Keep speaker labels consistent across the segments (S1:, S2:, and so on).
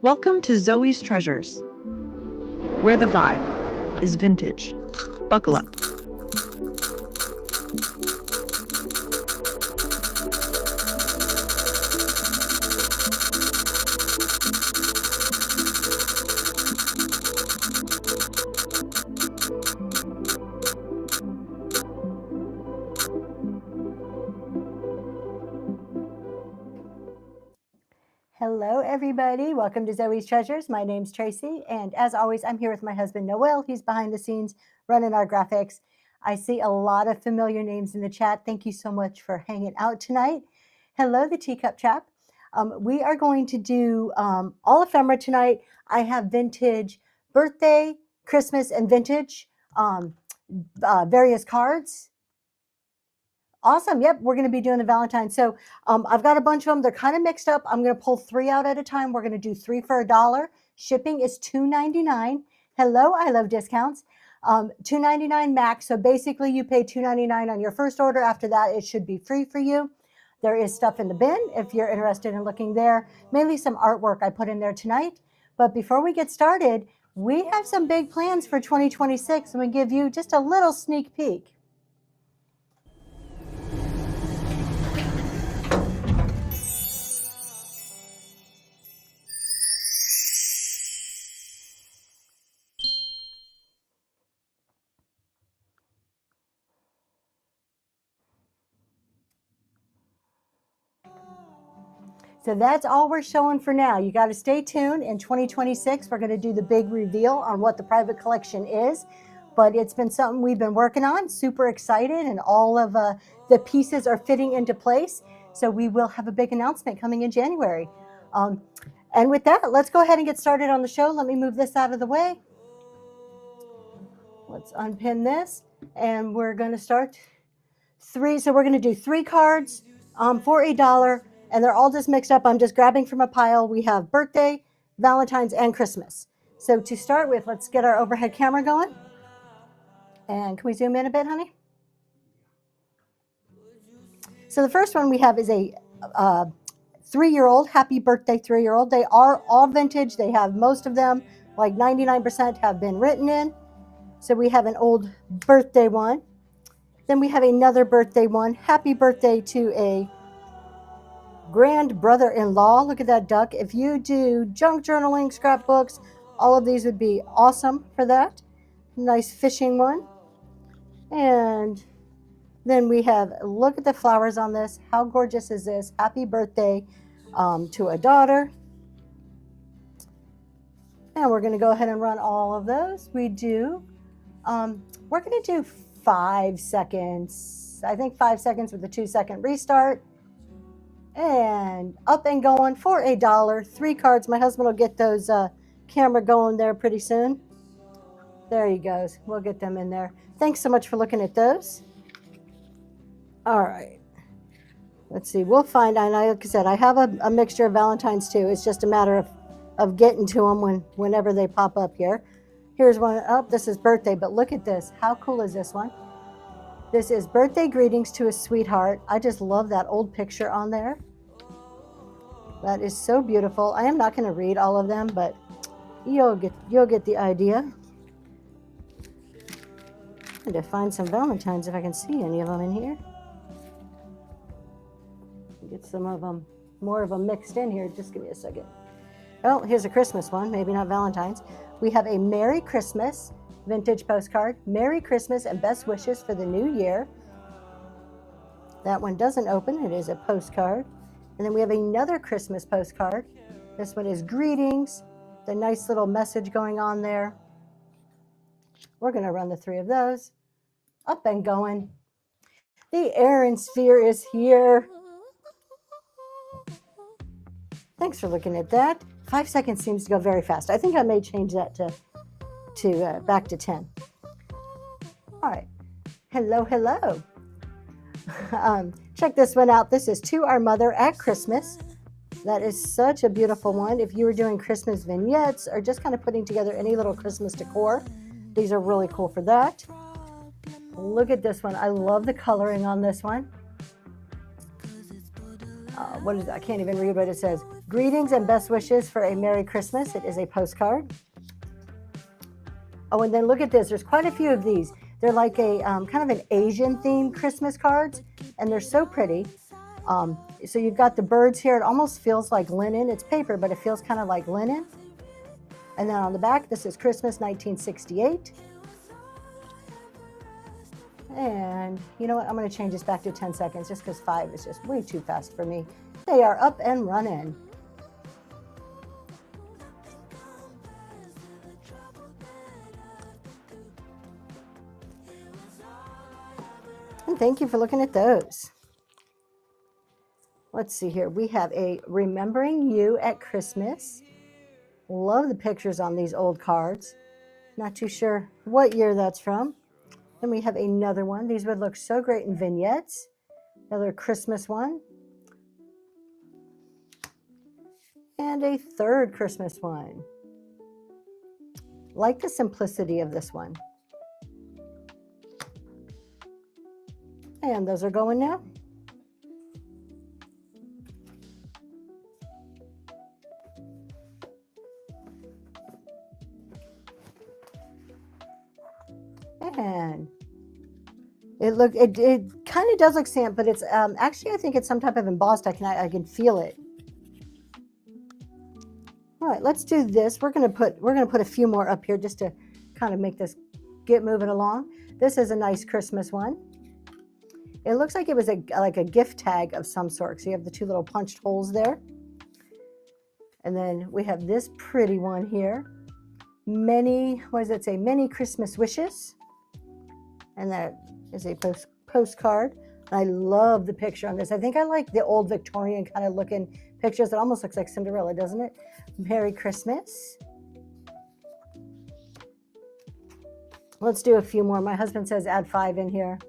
S1: Welcome to Zoe's Treasures, where the vibe is vintage. Buckle up.
S2: Hello, everybody. Welcome to Zoe's Treasures. My name's Tracy, and as always, I'm here with my husband, Noel. He's behind the scenes running our graphics. I see a lot of familiar names in the chat. Thank you so much for hanging out tonight. Hello, the Teacup Chap. We are going to do all ephemera tonight. I have vintage birthday, Christmas, and vintage various cards. Awesome. Yep, we're going to be doing the Valentines. So I've got a bunch of them. They're kind of mixed up. I'm going to pull 3 out at a time. We're going to do 3 for $1. Shipping is $2.99. Hello, I love discounts. $2.99 max. So basically you pay $2.99 on your first order. After that, it should be free for you. There is stuff in the bin if you're interested in looking there. Mainly some artwork I put in there tonight. But before we get started, we have some big plans for 2026. And we give you just a little sneak peek. So that's all we're showing for now. You got to stay tuned. In 2026, we're going to do the big reveal on what the private collection is. But it's been something we've been working on, super excited, and all of the pieces are fitting into place. So we will have a big announcement coming in January. And with that, let's go ahead and get started on the show. Let me move this out of the way. Let's unpin this. And we're going to start 3. So we're going to do 3 cards for $1. And they're all just mixed up. I'm just grabbing from a pile. We have birthday, Valentine's, and Christmas. So to start with, let's get our overhead camera going. And can we zoom in a bit, honey? So the first one we have is a 3-year-old, happy birthday 3-year-old. They are all vintage. They have most of them, like 99% have been written in. So we have an old birthday one. Then we have another birthday one. Happy birthday to a grand brother-in-law. Look at that duck. If you do junk journaling, scrapbooks, all of these would be awesome for that. Nice fishing one. And then we have, look at the flowers on this. How gorgeous is this? Happy birthday to a daughter. And we're going to go ahead and run all of those. We're going to do 5 seconds. I think 5 seconds with a 2-second restart. And up and going for $1. 3 cards. My husband will get those camera going there pretty soon. There he goes. We'll get them in there. Thanks so much for looking at those. All right. Let's see. We'll find, and like I said, I have a mixture of Valentines too. It's just a matter of getting to them whenever they pop up here. Here's one. Oh, this is birthday, but look at this. How cool is this one? This is birthday greetings to a sweetheart. I just love that old picture on there. That is so beautiful. I am not going to read all of them, but you'll get the idea. I'm going to find some Valentines if I can see any of them in here. Get some of them, more of them mixed in here. Just give me a second. Oh, here's a Christmas one. Maybe not Valentine's. We have a Merry Christmas vintage postcard. Merry Christmas and best wishes for the new year. That one doesn't open. It is a postcard. And then we have another Christmas postcard. This one is greetings. The nice little message going on there. We're going to run the 3 of those. Up and going. The Aaron Sphere is here. Thanks for looking at that. 5 seconds seems to go very fast. I think I may change that to back to 10. All right. Hello. Check this one out. This is To Our Mother at Christmas. That is such a beautiful one. If you were doing Christmas vignettes or just kind of putting together any little Christmas decor, these are really cool for that. Look at this one. I love the coloring on this one. What is that? I can't even read what it says. Greetings and best wishes for a Merry Christmas. It is a postcard. Oh, and then look at this. There's quite a few of these. They're like a kind of an Asian themed Christmas cards, and they're so pretty. So you've got the birds here. It almost feels like linen. It's paper, but it feels kind of like linen. And then on the back, this is Christmas 1968. And you know what? I'm going to change this back to 10 seconds just because 5 is just way too fast for me. They are up and running. And thank you for looking at those. Let's see here. We have a Remembering You at Christmas. Love the pictures on these old cards. Not too sure what year that's from. Then we have another one. These would look so great in vignettes. Another Christmas one. And a third Christmas one. Like the simplicity of this one. And those are going now. And it kind of does look stamped, but it's actually I think it's some type of embossed. I can feel it. All right, let's do this. We're gonna put a few more up here just to kind of make this get moving along. This is a nice Christmas one. It looks like it was like a gift tag of some sort. So you have the 2 little punched holes there. And then we have this pretty one here. What does it say? Many Christmas wishes. And that is a postcard. I love the picture on this. I think I like the old Victorian kind of looking pictures. It almost looks like Cinderella, doesn't it? Merry Christmas. Let's do a few more. My husband says add 5 in here.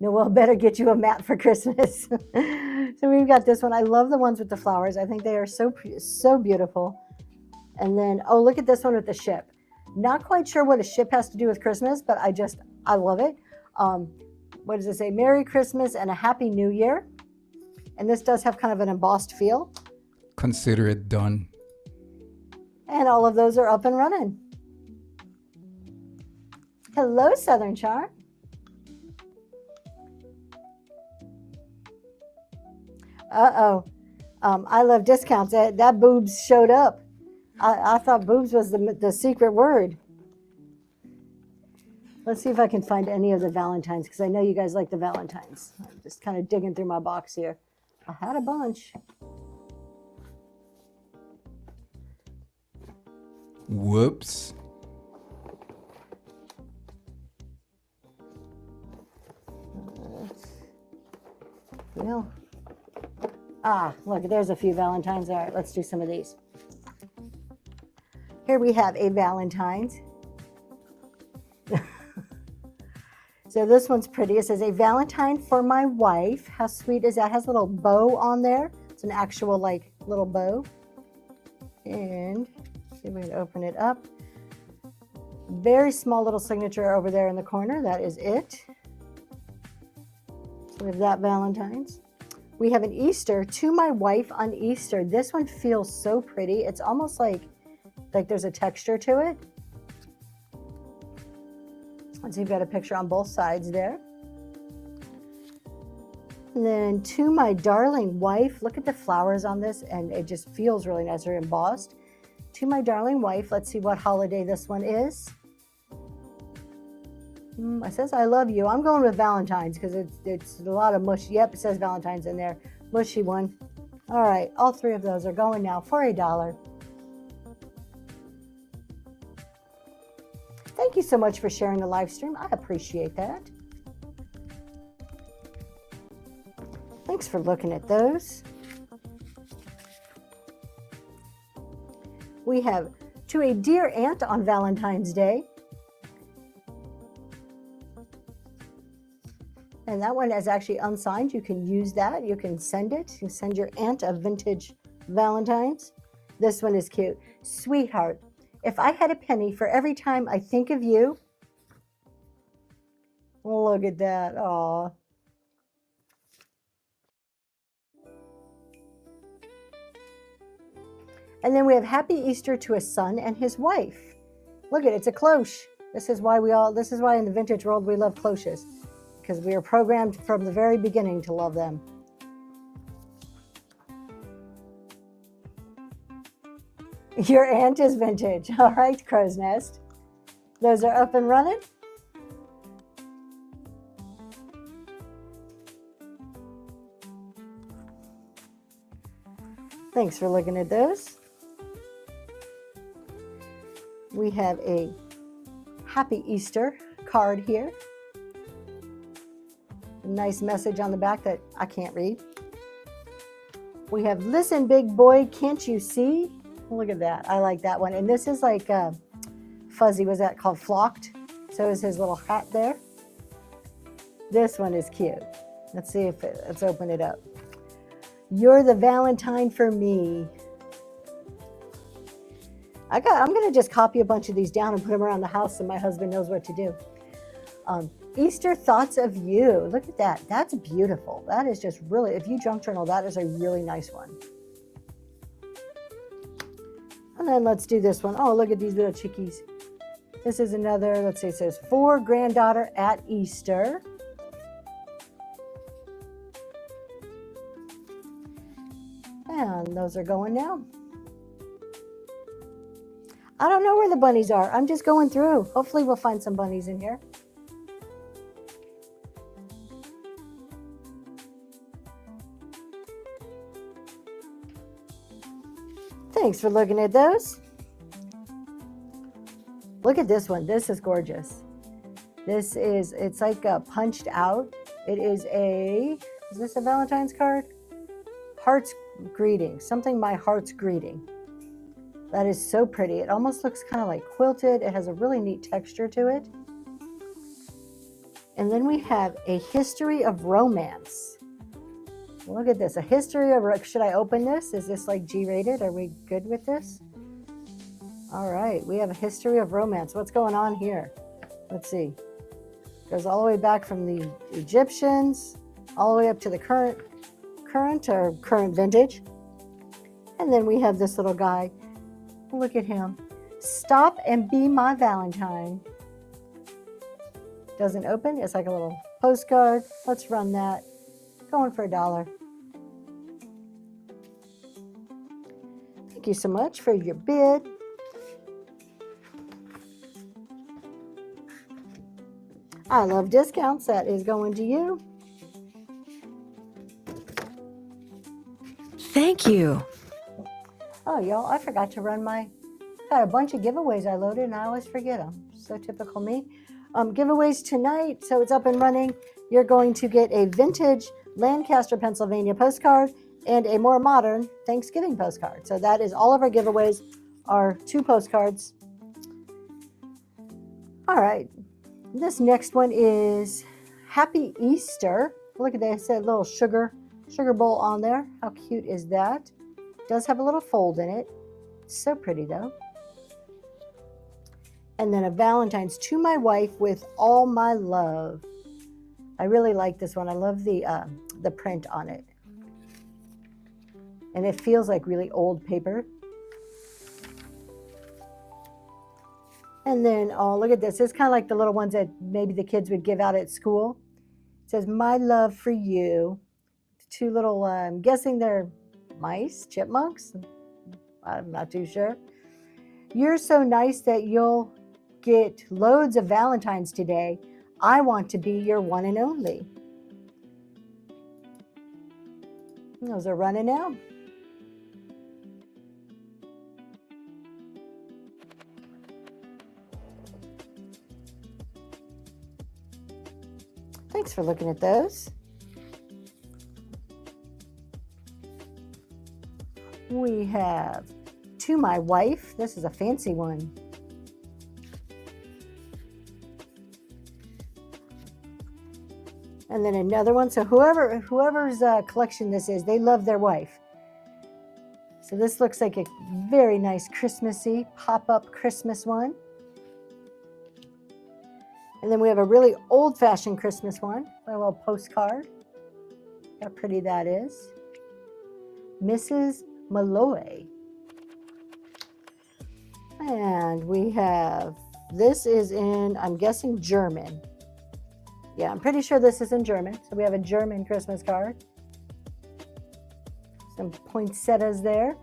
S2: Noel better get you a mat for Christmas. So we've got this one. I love the ones with the flowers. I think they are so beautiful. And then, oh, look at this one with the ship. Not quite sure what a ship has to do with Christmas, but I love it. What does it say? Merry Christmas and a Happy New Year. And this does have kind of an embossed feel.
S3: Consider it done.
S2: And all of those are up and running. Hello, Southern Charm. Uh-oh. I love discounts. That boobs showed up. I thought boobs was the secret word. Let's see if I can find any of the Valentines, because I know you guys like the Valentines. I'm just kind of digging through my box here. I had a bunch.
S3: Whoops.
S2: Well, look, there's a few Valentines. All right, let's do some of these. Here we have a Valentine's. So this one's pretty. It says, a Valentine for my wife. How sweet is that? It has a little bow on there. It's an actual like little bow. And see if we can open it up. Very small little signature over there in the corner. That is it. So we have that Valentine's. We have an Easter, to my wife on Easter. This one feels so pretty. It's almost like there's a texture to it. So you've got a picture on both sides there. And then to my darling wife, look at the flowers on this, and it just feels really nice. They're embossed. To my darling wife, let's see what holiday this one is. It says, I love you. I'm going with Valentine's because it's a lot of mush. Yep, it says Valentine's in there. Mushy one. All right, all 3 of those are going now for $1. Thank you so much for sharing the live stream. I appreciate that. Thanks for looking at those. We have to a dear aunt on Valentine's Day. And that one is actually unsigned. You can use that. You can send it. You can send your aunt a vintage Valentine's. This one is cute. Sweetheart, if I had a penny for every time I think of you. Look at that. Aw. And then we have Happy Easter to a son and his wife. Look at it, it's a cloche. This is why in the vintage world we love cloches, because we are programmed from the very beginning to love them. Your aunt is vintage. All right, Crow's Nest. Those are up and running. Thanks for looking at those. We have a Happy Easter card here. A nice message on the back that I can't read. We have Listen Big Boy, Can't You See? Look at that. I like that one. And this is like fuzzy, was that called flocked? So is his little hat there. This one is cute. Let's see if let's open it up. You're the Valentine for me. I'm going to just copy a bunch of these down and put them around the house so my husband knows what to do. Easter Thoughts of You. Look at that. That's beautiful. That is just really, if you junk journal, that is a really nice one. And then let's do this one. Oh, look at these little chickies. This is another, let's see, it says, for granddaughter at Easter. And those are going now. I don't know where the bunnies are. I'm just going through. Hopefully we'll find some bunnies in here. Thanks for looking at those. Look at this one. This is gorgeous. It's like punched out. Is this a Valentine's card? Heart's Greeting. Something My Heart's Greeting. That is so pretty. It almost looks kind of like quilted. It has a really neat texture to it. And then we have A History of Romance. Look at this. A history of, should I open this? Is this like G-rated? Are we good with this? All right. We have A History of Romance. What's going on here? Let's see. Goes all the way back from the Egyptians, all the way up to the current vintage. And then we have this little guy. Look at him. Stop and Be My Valentine. Doesn't open. It's like a little postcard. Let's run that. Going for $1. Thank you so much for your bid. I love discounts. That is going to you.
S1: Thank you.
S2: Oh, y'all, I forgot to run got a bunch of giveaways I loaded and I always forget them. So typical me. Giveaways tonight, so it's up and running. You're going to get a vintage Lancaster, Pennsylvania postcard and a more modern Thanksgiving postcard. So that is all of our giveaways are 2 postcards. All right. This next one is Happy Easter. Look at that. It said little sugar bowl on there. How cute is that? Does have a little fold in it. So pretty though. And then a Valentine's to my wife with all my love. I really like this one. I love the print on it. And it feels like really old paper. And then, oh, look at this. It's kind of like the little ones that maybe the kids would give out at school. It says, my love for you. 2 little, I'm guessing they're mice, chipmunks. I'm not too sure. You're so nice that you'll get loads of Valentines today. I want to be your one and only. And those are running out. Thanks for looking at those. We have To My Wife. This is a fancy one. And then another one. So whoever's collection this is, they love their wife. So this looks like a very nice Christmassy pop-up Christmas one. And then we have a really old-fashioned Christmas one, a little postcard. How pretty that is. Mrs. Malloy. And we have, this is in, I'm guessing, German. Yeah, I'm pretty sure this is in German. So we have a German Christmas card. Some poinsettias there.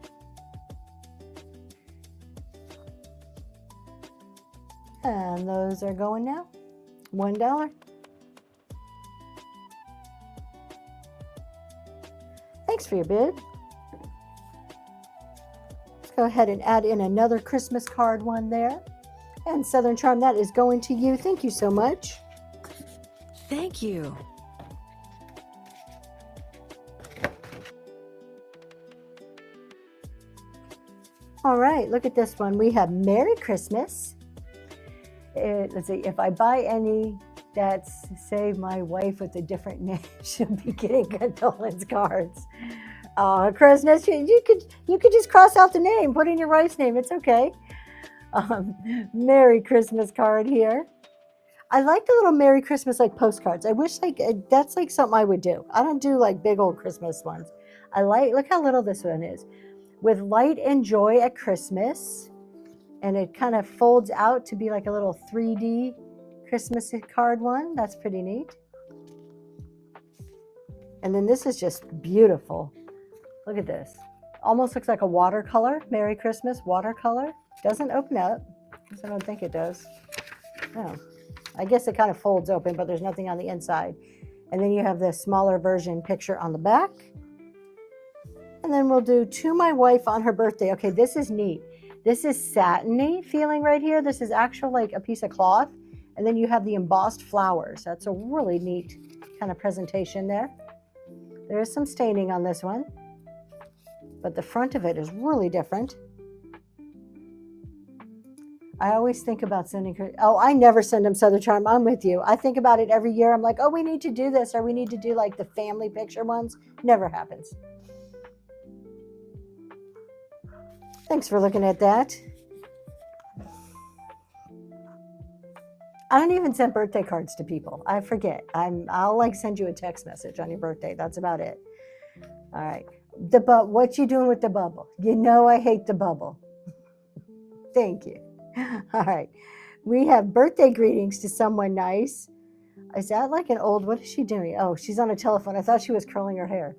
S2: And those are going now. $1. Thanks for your bid. Let's go ahead and add in another Christmas card one there. And Southern Charm, that is going to you. Thank you so much.
S4: Thank you.
S2: All right, look at this one. We have Merry Christmas. Let's see, if I buy any that's, say, my wife with a different name, she'll be getting condolence cards. Christmas, you could just cross out the name, put in your wife's name. It's okay. Merry Christmas card here. I like the little Merry Christmas like postcards. I wish that's like something I would do. I don't do like big old Christmas ones. Look how little this one is. With light and joy at Christmas. And it kind of folds out to be like a little 3D Christmas card one. That's pretty neat. And then this is just beautiful. Look at this. Almost looks like a watercolor. Merry Christmas watercolor. Doesn't open up. I don't think it does. No. I guess it kind of folds open, but there's nothing on the inside. And then you have the smaller version picture on the back. And then we'll do to my wife on her birthday. Okay, this is neat. This is satiny feeling right here. This is actual like a piece of cloth. And then you have the embossed flowers. That's a really neat kind of presentation there. There is some staining on this one, but the front of it is really different. I always think about sending her. Oh, I never send them Southern Charm. I'm with you. I think about it every year. I'm like, oh, we need to do this, or we need to do like the family picture ones. Never happens. Thanks for looking at that. I don't even send birthday cards to people. I forget. I'll like send you a text message on your birthday. That's about it. All right. What you doing with the bubble? You know I hate the bubble. Thank you. All right. We have birthday greetings to someone nice. Is that like an old, what is she doing? Oh, she's on a telephone. I thought she was curling her hair.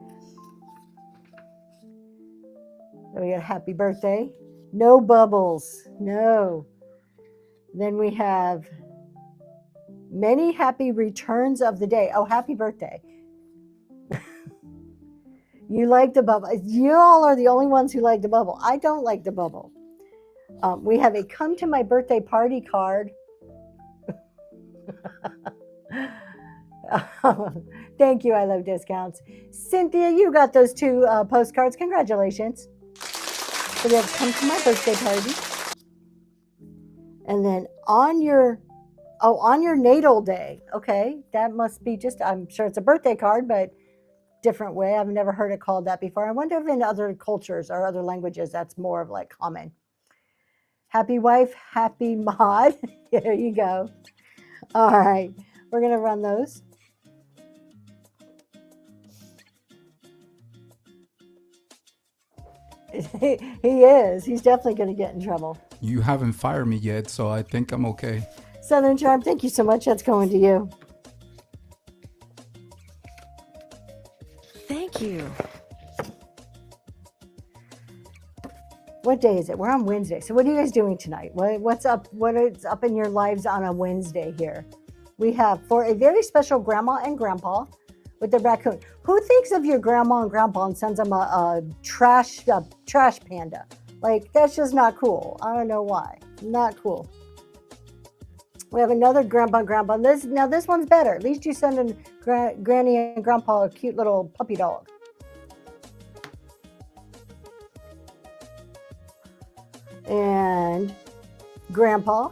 S2: Then we got happy birthday. No bubbles. No. Then we have many happy returns of the day. Oh, happy birthday. You like the bubble. You all are the only ones who like the bubble. I don't like the bubble. We have a come to my birthday party card. Thank you. I love discounts. Cynthia, you got those two postcards. Congratulations. So we have come to my birthday party. And then on your natal day. Okay. That must be just, I'm sure it's a birthday card, but different way. I've never heard it called that before. I wonder if in other cultures or other languages, that's more of like common. Happy wife, happy mod. There you go. All right. We're going to run those. He is. He's definitely going to get in trouble.
S3: You haven't fired me yet, so I think I'm okay.
S2: Southern Charm, thank you so much. That's going to you.
S4: Thank you.
S2: What day is it? We're on Wednesday. So what are you guys doing tonight? What's up? What is up in your lives on a Wednesday here? We have for a very special grandma and grandpa with the raccoon. Who thinks of your grandma and grandpa and sends them a trash panda? Like, that's just not cool. I don't know why. Not cool. We have another grandpa and grandpa. This one's better. At least you send in granny and grandpa a cute little puppy dog. And grandpa.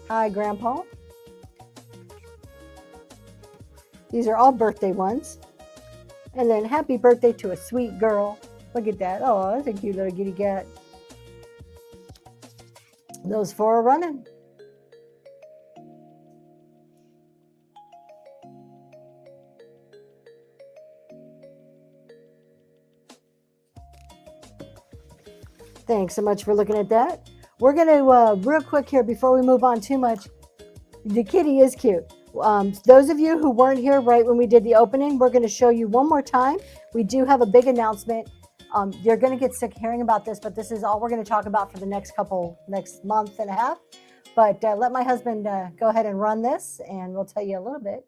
S2: Hi, grandpa. These are all birthday ones. And then happy birthday to a sweet girl. Look at that. Oh, that's a cute little kitty cat. Those four are running. Thanks so much for looking at that. We're going to, real quick here, before we move on too much, the kitty is cute. Those of you who weren't here right when we did the opening, we're going to show you one more time. We do have a big announcement. You're going to get sick hearing about this, but this is all we're going to talk about for the next month and a half. But let my husband go ahead and run this, and we'll tell you a little bit.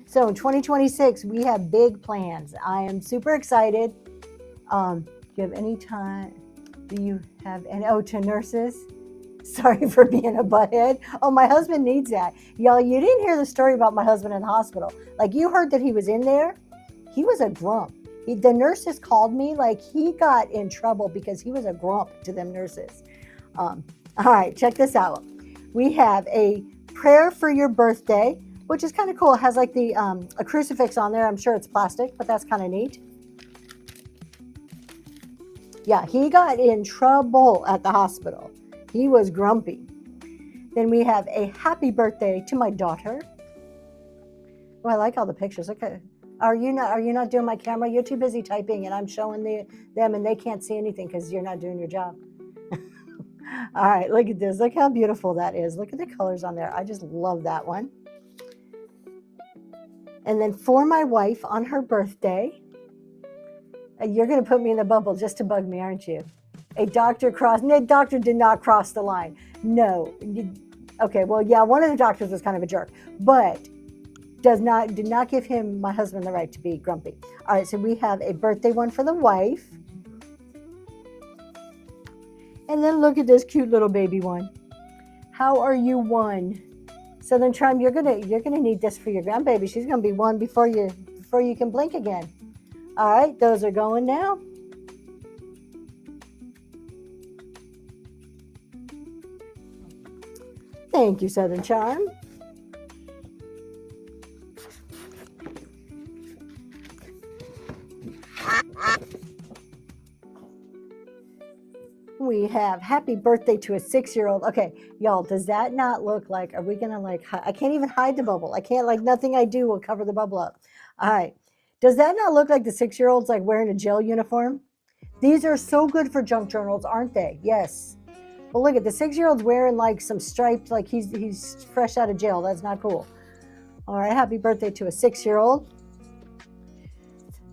S2: So in 2026, we have big plans. I am super excited. Do you have any time? Do you have any? Oh, to nurses? Sorry for being a butthead. Oh, my husband needs that. Y'all, you didn't hear the story about my husband in the hospital. Like, you heard that he was in there. He was a grump. The nurses called me, like, he got in trouble because he was a grump to them nurses. All right, check this out. We have a prayer for your birthday, which is kind of cool. It has like a crucifix on there. I'm sure it's plastic, but that's kind of neat. Yeah, he got in trouble at the hospital. He was grumpy. Then we have a happy birthday to my daughter. Oh, I like all the pictures. Okay. Are you not doing my camera? You're too busy typing and I'm showing them and they can't see anything because you're not doing your job. All right, look at this. Look how beautiful that is. Look at the colors on there. I just love that one. And then for my wife on her birthday, you're going to put me in the bubble just to bug me, aren't you? A doctor did not cross the line. No. Okay, well, yeah, one of the doctors was kind of a jerk, but did not give my husband the right to be grumpy. All right, so we have a birthday one for the wife. And then look at this cute little baby one. How are you one? Southern Charm, you're gonna need this for your grandbaby. She's gonna be one before you can blink again. All right, those are going now. Thank you, Southern Charm. We have happy birthday to a 6-year-old. Okay, y'all, does that not look like, are we gonna like, I can't even hide the bubble. I can't, like, nothing I do will cover the bubble up. All right, does that not look like the 6-year-old's like wearing a jail uniform? These are so good for junk journals, aren't they? Yes. Well, look at the 6-year-old's wearing like some stripes, like he's fresh out of jail. That's not cool. All right, happy birthday to a 6-year-old.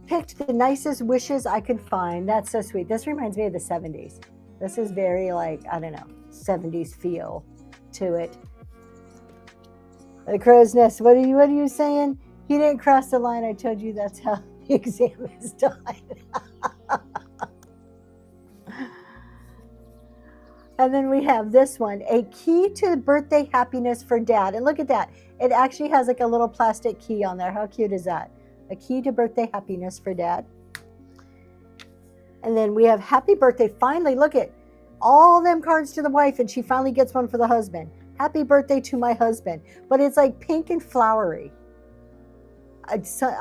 S2: Picked the nicest wishes I could find. That's so sweet. This reminds me of the 70s. This is very, like, I don't know, 70s feel to it. The crow's nest. What are you saying? He didn't cross the line. I told you that's how the exam is done. And then we have this one, a key to birthday happiness for dad. And look at that. It actually has like a little plastic key on there. How cute is that? A key to birthday happiness for dad. And then we have happy birthday. Finally, look at all them cards to the wife, and she finally gets one for the husband. Happy birthday to my husband. But it's like pink and flowery. I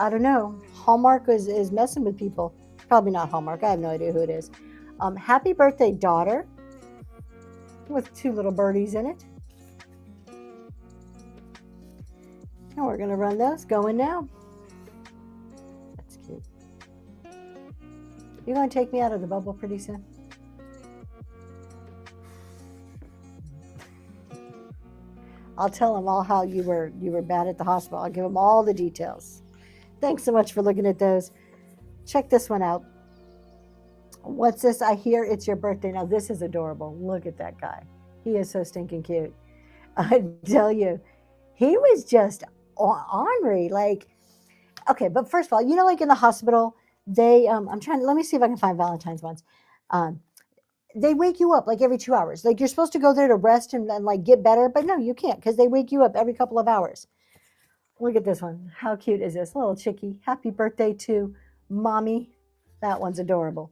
S2: don't know. Hallmark is messing with people. Probably not Hallmark. I have no idea who it is. Happy birthday, daughter. With 2 little birdies in it. And we're going to run those. Going now. That's cute. You're going to take me out of the bubble pretty soon? I'll tell them all how you were bad at the hospital. I'll give them all the details. Thanks so much for looking at those. Check this one out. What's this? I hear it's your birthday. Now, this is adorable. Look at that guy. He is so stinking cute. I tell you, he was just ornery. Like, okay, but first of all, like in the hospital, they, let me see if I can find Valentines ones. They wake you up like every 2 hours. Like, you're supposed to go there to rest and like get better, but no, you can't, because they wake you up every couple of hours. Look at this one. How cute is this? Little chickie. Happy birthday to mommy. That one's adorable.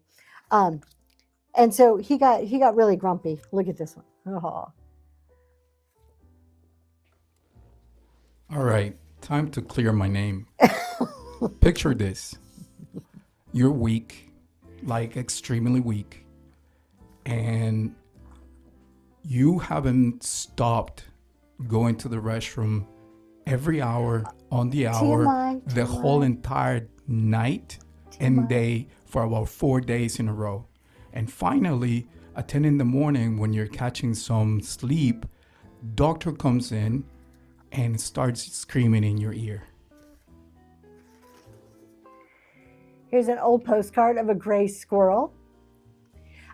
S2: And so he got really grumpy. Look at this one. Oh.
S3: All right, time to clear my name. Picture this. You're weak, like extremely weak and you haven't stopped going to the restroom every hour on the hour
S2: TMI,
S3: the whole
S2: TMI.
S3: entire night and day for about 4 days in a row. And finally, at 10 in the morning when you're catching some sleep, doctor comes in and starts screaming in your ear.
S2: Here's an old postcard of a gray squirrel.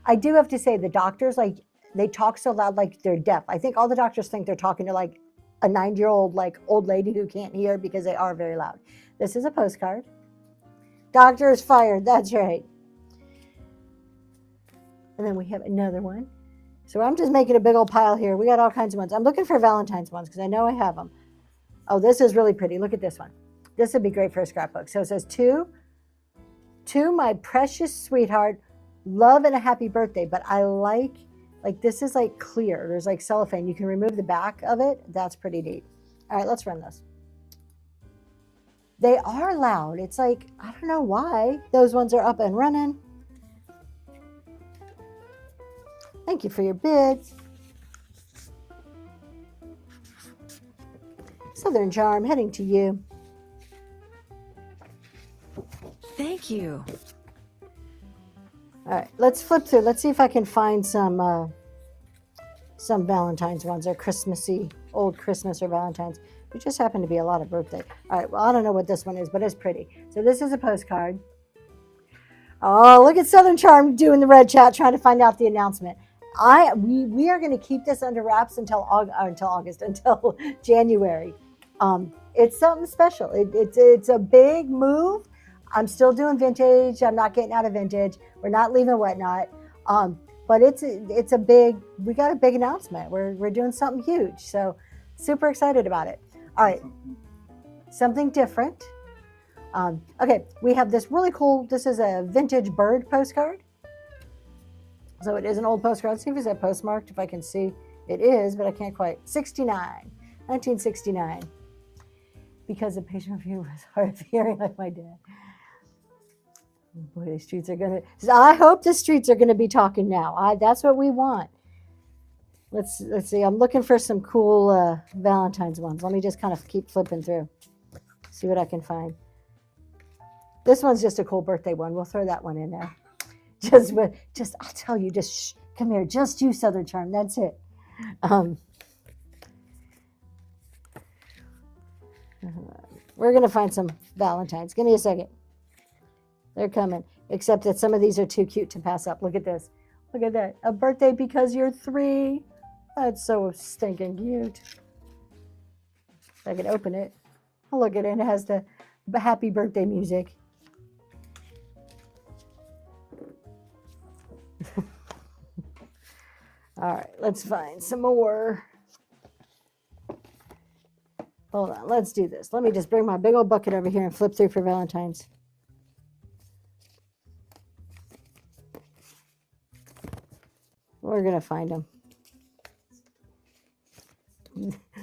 S2: I do have to say the doctors, like, they talk so loud like they're deaf. I think all the doctors think they're talking to like a 90-year-old like old lady who can't hear because they are very loud. This is a postcard. Doctor is fired. That's right. And then we have another one. So I'm just making a big old pile here. We got all kinds of ones. I'm looking for Valentine's ones because I know I have them. Oh, this is really pretty. Look at this one. This would be great for a scrapbook. So it says, to my precious sweetheart, love and a happy birthday. But I like this is like clear. There's like cellophane. You can remove the back of it. That's pretty neat. All right, let's run this. They are loud. It's like, I don't know why. Those ones are up and running. Thank you for your bids. Southern Charm, heading to you.
S4: Thank you.
S2: All right, let's flip through. Let's see if I can find some Valentine's ones or Christmassy, old Christmas or Valentine's. It just happened to be a lot of birthday. All right, well, I don't know what this one is, but it's pretty. So this is a postcard. Oh, look at Southern Charm doing the red chat, trying to find out the announcement. We are going to keep this under wraps until January. It's something special. It's a big move. I'm still doing vintage. I'm not getting out of vintage. We're not leaving whatnot. But it's a big. We got a big announcement. We're doing something huge. So super excited about it. All right, something different. Okay, we have this really cool. This is a vintage bird postcard. So it is an old postcard. Let's see if it's postmarked. If I can see, it is, but I can't quite. 1969. Because the patient review was hard of hearing like my dad. Oh boy, the streets are gonna. I hope the streets are gonna be talking now. That's what we want. Let's see. I'm looking for some cool Valentine's ones. Let me just kind of keep flipping through. See what I can find. This one's just a cool birthday one. We'll throw that one in there. Just I'll tell you. Just come here. Just you, Southern Charm. That's it. We're gonna find some Valentines. Give me a second. They're coming. Except that some of these are too cute to pass up. Look at this. Look at that. A birthday because you're 3. That's so stinking cute. If I can open it. Oh, look at it. It has the happy birthday music. All right, let's find some more. Hold on, let's do this. Let me just bring my big old bucket over here and flip through for Valentine's. We're going to find them.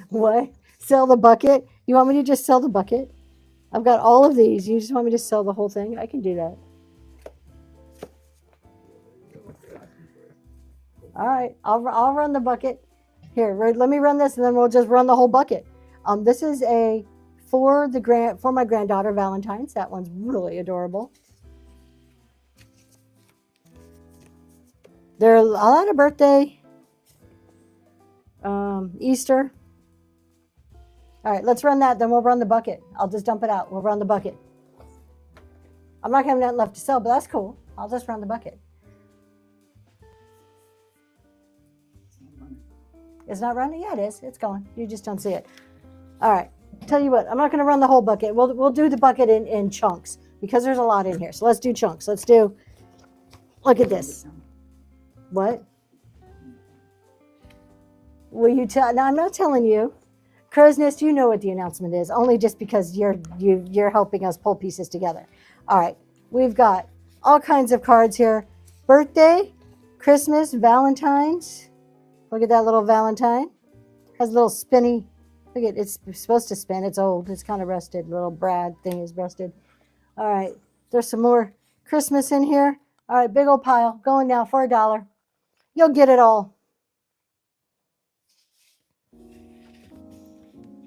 S2: What? Sell the bucket? You want me to just sell the bucket? I've got all of these. You just want me to sell the whole thing? I can do that. All right, I'll run the bucket. Here, let me run this and then we'll just run the whole bucket. This is for my granddaughter Valentine's. That one's really adorable. There are a lot of birthday, Easter. All right, let's run that. Then we'll run the bucket. I'll just dump it out. We'll run the bucket. I'm not having nothing left to sell, but that's cool. I'll just run the bucket. It's not running? Yeah, it is. It's going. You just don't see it. All right. Tell you what, I'm not going to run the whole bucket. We'll do the bucket in chunks because there's a lot in here. So let's do chunks. Look at this. What? Will you tell? No, I'm not telling you. Crow's Nest, you know what the announcement is, only just because you're helping us pull pieces together. All right. We've got all kinds of cards here. Birthday, Christmas, Valentine's. Look at that little Valentine. Has a little spinny. Look at it's supposed to spin. It's old. It's kind of rusted. Little Brad thing is rusted. All right. There's some more Christmas in here. All right, big old pile going now for $1. You'll get it all.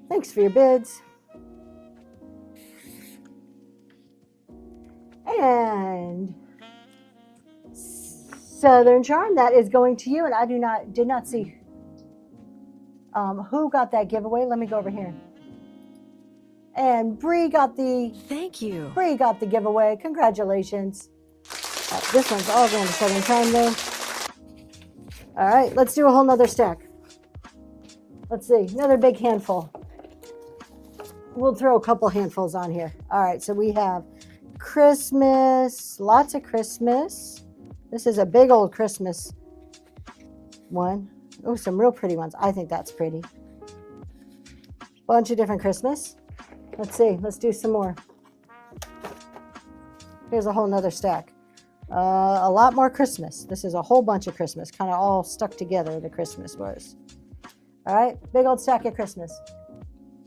S2: Thanks for your bids. And Southern Charm, that is going to you. And I did not see who got that giveaway. Let me go over here. And Bree got the
S4: Thank you.
S2: giveaway. Congratulations. This one's all going to Southern Charm though. All right, let's do a whole nother stack. Let's see, another big handful. We'll throw a couple handfuls on here. All right, so we have Christmas, lots of Christmas. This is a big old Christmas one. Oh, some real pretty ones. I think that's pretty. Bunch of different Christmas. Let's see, let's do some more. Here's a whole nother stack. A lot more Christmas. This is a whole bunch of Christmas, kind of all stuck together, the Christmas was. All right, big old stack of Christmas.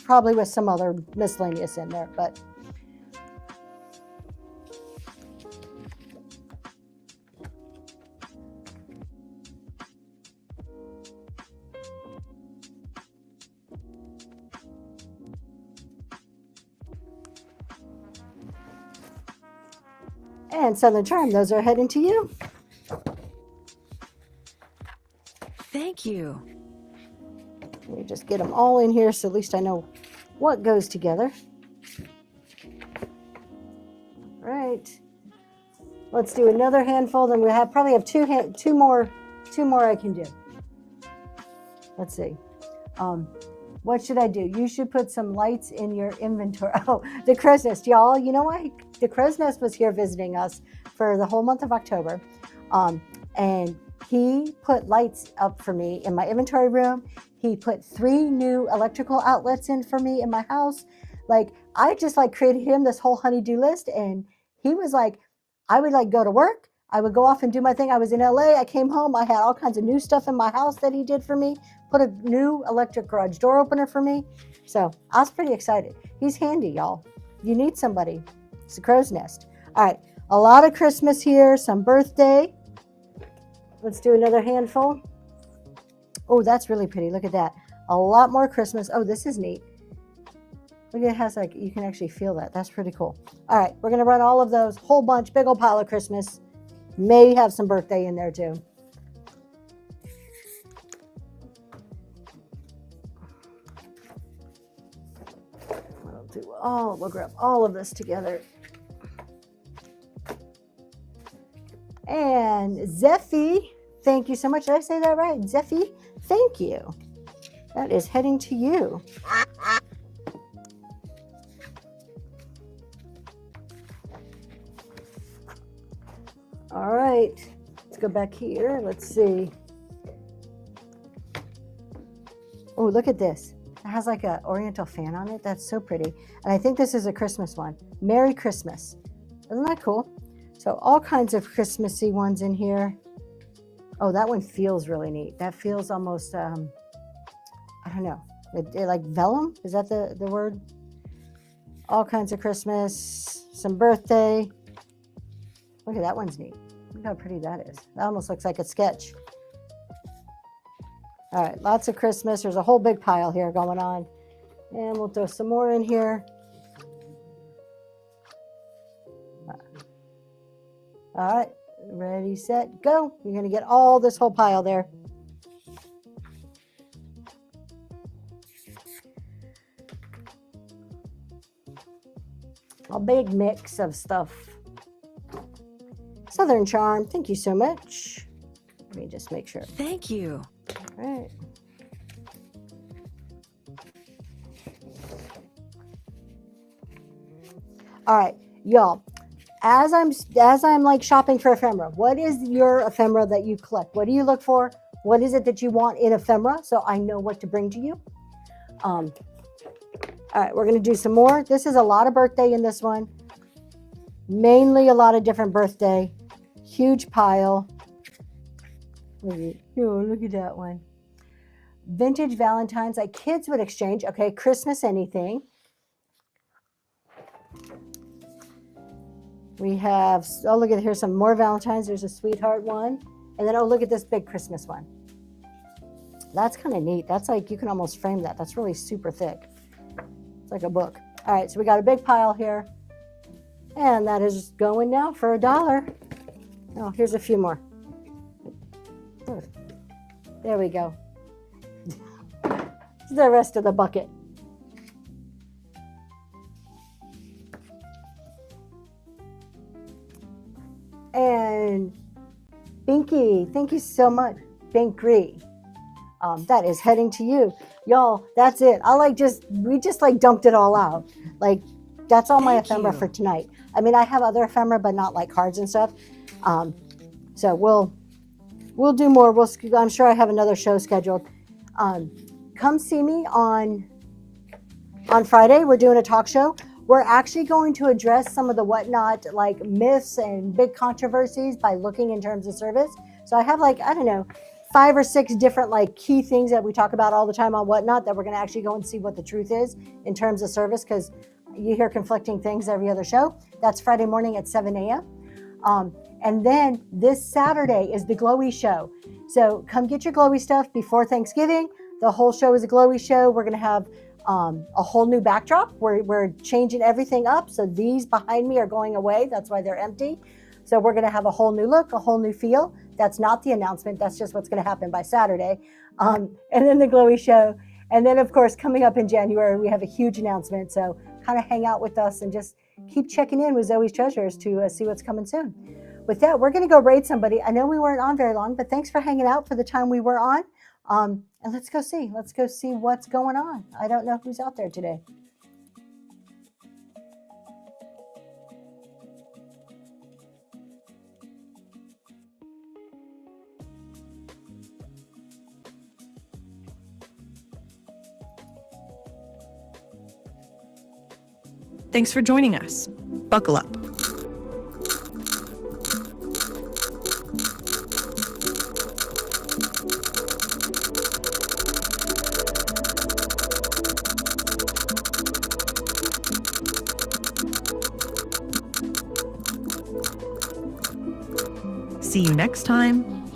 S2: Probably with some other miscellaneous in there, but. And Southern Charm, those are heading to you.
S4: Thank you.
S2: Let me just get them all in here so at least I know what goes together. All right. Let's do another handful. Then we probably have two more I can do. Let's see. What should I do? You should put some lights in your inventory. Oh, the crow's nest, y'all. You know what? The crow's nest was here visiting us for the whole month of October. And he put lights up for me in my inventory room. He put 3 new electrical outlets in for me in my house. Like, I just created him this whole honey-do list. And he was like, I would go to work. I would go off and do my thing. I was in LA. I came home. I had all kinds of new stuff in my house that he did for me. Put a new electric garage door opener for me. So I was pretty excited. He's handy, y'all. You need somebody. It's a crow's nest. All right. A lot of Christmas here. Some birthday. Let's do another handful. Oh, that's really pretty. Look at that. A lot more Christmas. Oh, this is neat. Look, it has you can actually feel that. That's pretty cool. All right. We're going to run all of those. Whole bunch. Big old pile of Christmas. May have some birthday in there too. We'll grab all of this together. And Zeffy, thank you so much. Did I say that right? Zeffy, thank you. That is heading to you. All right, let's go back here. Let's see. Oh, look at this. It has an oriental fan on it. That's so pretty. And I think this is a Christmas one. Merry Christmas. Isn't that cool? So all kinds of Christmassy ones in here. Oh, that one feels really neat. That feels almost, I don't know, like vellum? Is that the word? All kinds of Christmas, some birthday. Look at that one's neat. Look how pretty that is. That almost looks like a sketch. All right, lots of Christmas. There's a whole big pile here going on. And we'll throw some more in here. All right, ready, set, go. You're going to get all this whole pile there. A big mix of stuff. Southern Charm, thank you so much. Let me just make sure.
S4: Thank you.
S2: All right. All right, y'all. As I'm shopping for ephemera, what is your ephemera that you collect? What do you look for? What is it that you want in ephemera so I know what to bring to you? All right, we're going to do some more. This is a lot of birthday in this one. Mainly a lot of different birthday. Huge pile. Look at that one. Vintage Valentines, like kids would exchange. Okay, Christmas anything. We have, oh, look at, here's some more Valentines. There's a sweetheart one. And then, oh, look at this big Christmas one. That's kind of neat. That's like, you can almost frame that. That's really super thick. It's like a book. All right, so we got a big pile here. And that is going now for $1. Oh, here's a few more. There we go. The rest of the bucket. And Binky, thank you so much. Binkree. That is heading to you. Y'all, that's it. We just like dumped it all out. Like, that's all my
S4: Thank
S2: ephemera
S4: you.
S2: for tonight. I mean, I have other ephemera, but not like cards and stuff. So we'll do more. I'm sure I have another show scheduled. Come see me on Friday. We're doing a talk show. We're actually going to address some of the whatnot, like myths and big controversies by looking in terms of service. So I have like, I don't know, 5 or 6 different like key things that we talk about all the time on whatnot that we're going to actually go and see what the truth is in terms of service, because you hear conflicting things every other show. That's Friday morning at 7 a.m. And then this Saturday is the Glowy show. So come get your Glowy stuff before Thanksgiving. The whole show is a Glowy show. We're going to have a whole new backdrop. We're changing everything up. So these behind me are going away. That's why they're empty. So we're going to have a whole new look, a whole new feel. That's not the announcement. That's just what's going to happen by Saturday. And then the Glowy show. And then, of course, coming up in January, we have a huge announcement. So kind of hang out with us and just keep checking in with Zoe's Treasures to see what's coming soon. With that, we're going to go raid somebody. I know we weren't on very long, but thanks for hanging out for the time we were on. And let's go see. Let's go see what's going on. I don't know who's out there today.
S1: Thanks for joining us. Buckle up. See you next time